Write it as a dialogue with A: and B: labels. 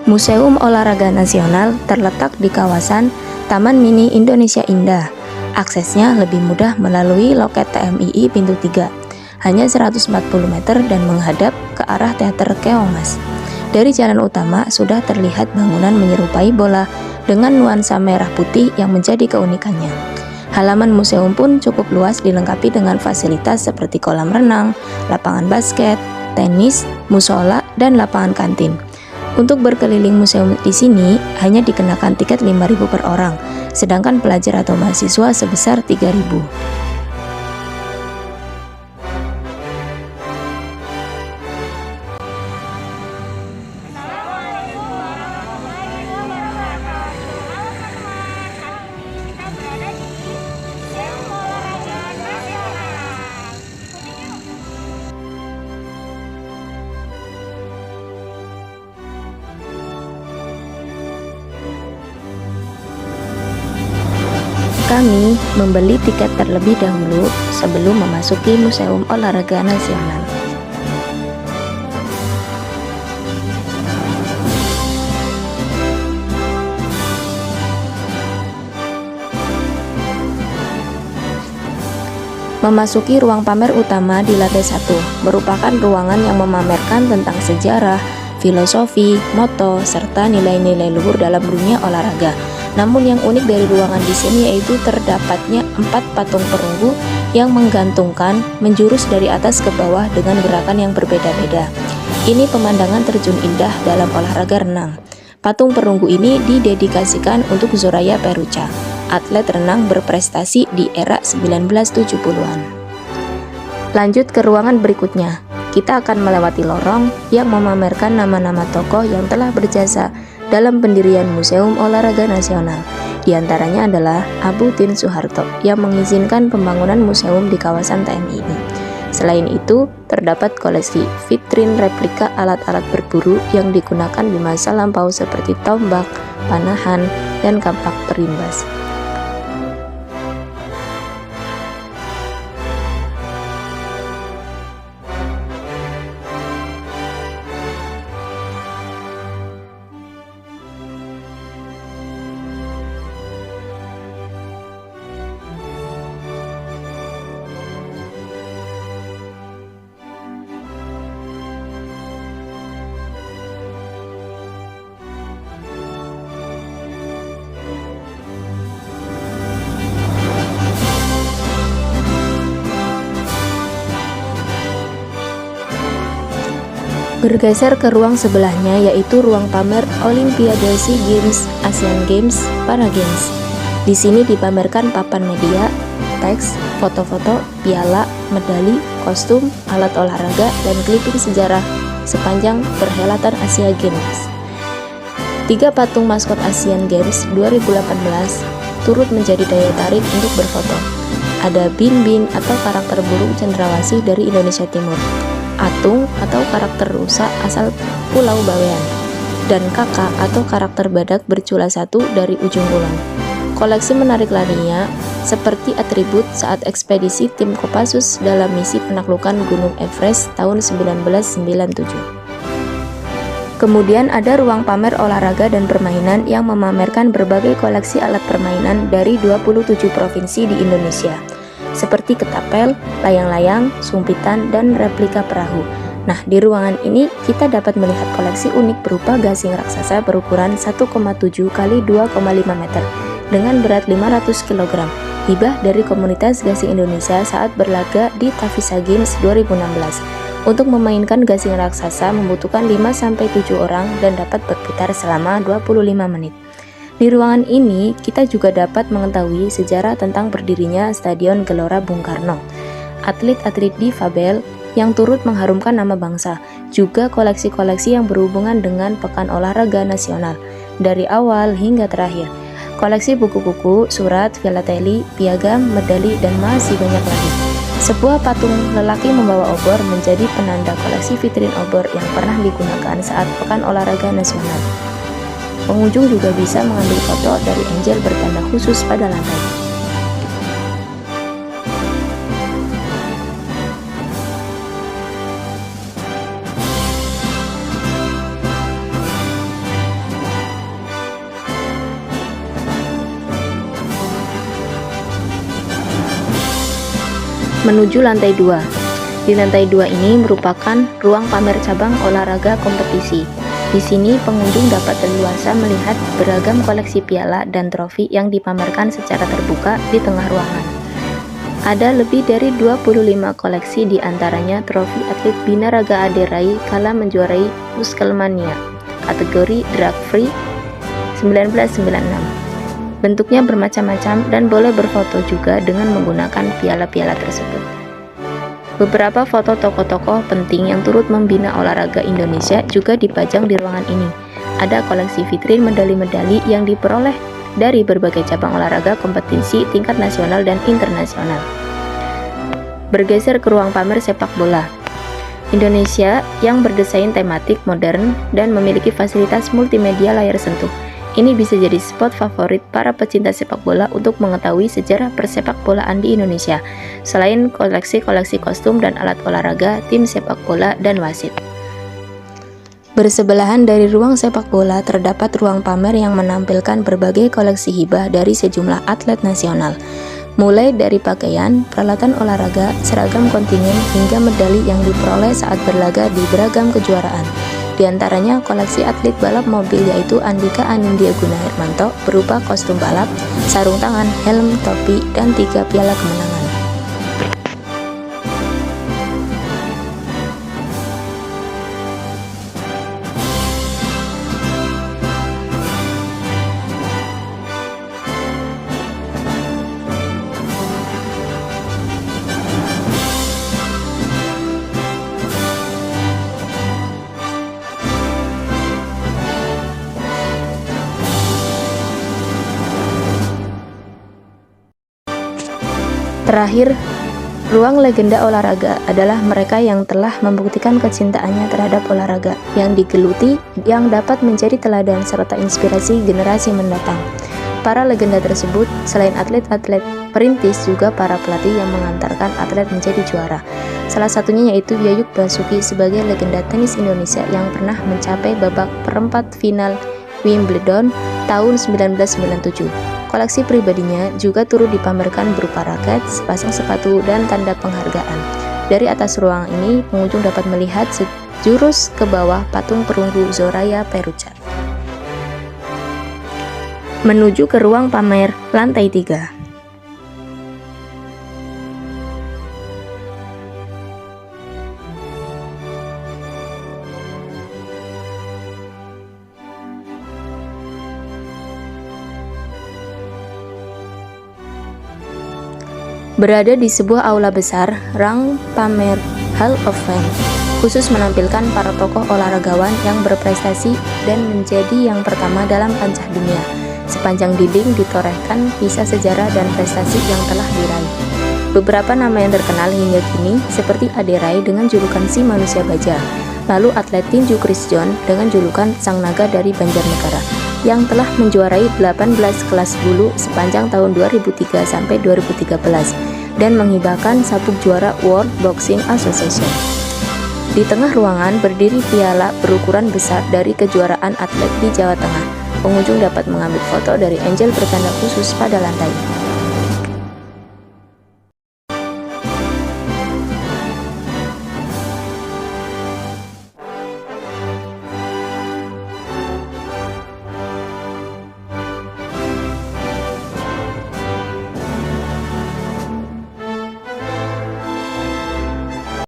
A: Museum Olahraga Nasional terletak di kawasan Taman Mini Indonesia Indah. Aksesnya lebih mudah melalui loket TMII pintu 3, hanya 140 meter dan menghadap ke arah Teater Keongmas. Dari jalan utama sudah terlihat bangunan menyerupai bola dengan nuansa merah putih yang menjadi keunikannya. Halaman museum pun cukup luas, dilengkapi dengan fasilitas seperti kolam renang, lapangan basket, tenis, musola, dan lapangan kantin. Untuk berkeliling museum di sini hanya dikenakan tiket 5.000 per orang, sedangkan pelajar atau mahasiswa sebesar 3.000. Kami membeli tiket terlebih dahulu sebelum memasuki Museum Olahraga Nasional. Memasuki ruang pamer utama di lantai 1, merupakan ruangan yang memamerkan tentang sejarah, filosofi, moto, serta nilai-nilai luhur dalam dunia olahraga. Namun yang unik dari ruangan di sini yaitu terdapatnya 4 patung perunggu yang menggantungkan menjurus dari atas ke bawah dengan gerakan yang berbeda-beda. Ini pemandangan terjun indah dalam olahraga renang. Patung perunggu ini didedikasikan untuk Zoraya Perucha, atlet renang berprestasi di era 1970-an. Lanjut ke ruangan berikutnya. Kita akan melewati lorong yang memamerkan nama-nama tokoh yang telah berjasa dalam pendirian Museum Olahraga Nasional. Di antaranya adalah Abu Tien Soeharto yang mengizinkan pembangunan museum di kawasan TMI ini. Selain itu, terdapat koleksi vitrin replika alat-alat berburu yang digunakan di masa lampau seperti tombak, panahan, dan kampak perimbas. Bergeser ke ruang sebelahnya yaitu ruang pamer Olimpiade SEA Games, Asian Games, Para Games. Di sini dipamerkan papan media, teks, foto-foto, piala, medali, kostum, alat olahraga, dan clipping sejarah sepanjang perhelatan Asia Games. 3 patung maskot Asian Games 2018 turut menjadi daya tarik untuk berfoto. Ada Bin Bin atau karakter burung cendrawasih dari Indonesia Timur, Atung atau karakter rusa asal Pulau Bawean, dan Kakak atau karakter badak bercula satu dari ujung kulon. Koleksi menarik lainnya seperti atribut saat ekspedisi tim Kopassus dalam misi penaklukan Gunung Everest tahun 1997. Kemudian ada ruang pamer olahraga dan permainan yang memamerkan berbagai koleksi alat permainan dari 27 provinsi di Indonesia, seperti ketapel, layang-layang, sumpitan, dan replika perahu. Nah, di ruangan ini kita dapat melihat koleksi unik berupa gasing raksasa berukuran 1,7 x 2,5 meter dengan berat 500 kg, hibah dari komunitas gasing Indonesia saat berlaga di Tavisa Games 2016. Untuk memainkan gasing raksasa membutuhkan 5-7 orang dan dapat berputar selama 25 menit. Di ruangan ini, kita juga dapat mengetahui sejarah tentang berdirinya Stadion Gelora Bung Karno, atlet-atlet difabel yang turut mengharumkan nama bangsa, juga koleksi-koleksi yang berhubungan dengan Pekan Olahraga Nasional, dari awal hingga terakhir. Koleksi buku-buku, surat, filateli, piagam, medali, dan masih banyak lagi. Sebuah patung lelaki membawa obor menjadi penanda koleksi vitrin obor yang pernah digunakan saat Pekan Olahraga Nasional. Pengunjung juga bisa mengambil foto dari angel bertanda khusus pada lantai. Menuju lantai 2. Di lantai 2 ini merupakan ruang pamer cabang olahraga kompetisi. Di sini pengunjung dapat leluasa melihat beragam koleksi piala dan trofi yang dipamerkan secara terbuka di tengah ruangan. Ada lebih dari 25 koleksi, di antaranya trofi atlet binaraga Ade Rai kala menjuarai Muskelmania kategori drag free 1996. Bentuknya bermacam-macam dan boleh berfoto juga dengan menggunakan piala-piala tersebut. Beberapa foto tokoh-tokoh penting yang turut membina olahraga Indonesia juga dipajang di ruangan ini. Ada koleksi vitrin medali-medali yang diperoleh dari berbagai cabang olahraga kompetisi tingkat nasional dan internasional. Bergeser ke ruang pamer sepak bola. Indonesia yang berdesain tematik modern dan memiliki fasilitas multimedia layar sentuh. Ini bisa jadi spot favorit para pecinta sepak bola untuk mengetahui sejarah persepak bolaan di Indonesia, selain koleksi-koleksi kostum dan alat olahraga tim sepak bola dan wasit. Bersebelahan dari ruang sepak bola terdapat ruang pamer yang menampilkan berbagai koleksi hibah dari sejumlah atlet nasional, mulai dari pakaian, peralatan olahraga, seragam kontingen, hingga medali yang diperoleh saat berlaga di beragam kejuaraan. Di antaranya koleksi atlet balap mobil yaitu Andika Anindya Gunahermanto berupa kostum balap, sarung tangan, helm, topi, dan 3 piala kemenangan. Terakhir, ruang legenda olahraga adalah mereka yang telah membuktikan kecintaannya terhadap olahraga yang digeluti, yang dapat menjadi teladan serta inspirasi generasi mendatang. Para legenda tersebut, selain atlet-atlet perintis, juga para pelatih yang mengantarkan atlet menjadi juara. Salah satunya yaitu Yayuk Basuki sebagai legenda tenis Indonesia yang pernah mencapai babak perempat final Wimbledon tahun 1997. Koleksi pribadinya juga turut dipamerkan berupa raket, sepasang sepatu, dan tanda penghargaan. Dari atas ruang ini, pengunjung dapat melihat sejurus ke bawah patung perunggu Zoraya Peruca. Menuju ke ruang pamer lantai 3. Berada di sebuah aula besar, ruang pamer Hall of Fame khusus menampilkan para tokoh olahragawan yang berprestasi dan menjadi yang pertama dalam kancah dunia. Sepanjang dinding ditorehkan kisah sejarah dan prestasi yang telah diraih. Beberapa nama yang terkenal hingga kini seperti Ade Rai dengan julukan si manusia baja, lalu atlet tinju Chris John dengan julukan sang naga dari Banjarnegara yang telah menjuarai 18 kelas bulu sepanjang tahun 2003 sampai 2013 dan menghibahkan sabuk juara World Boxing Association. Di tengah ruangan berdiri piala berukuran besar dari kejuaraan atlet di Jawa Tengah. Pengunjung dapat mengambil foto dari Angel bertanda khusus pada lantai.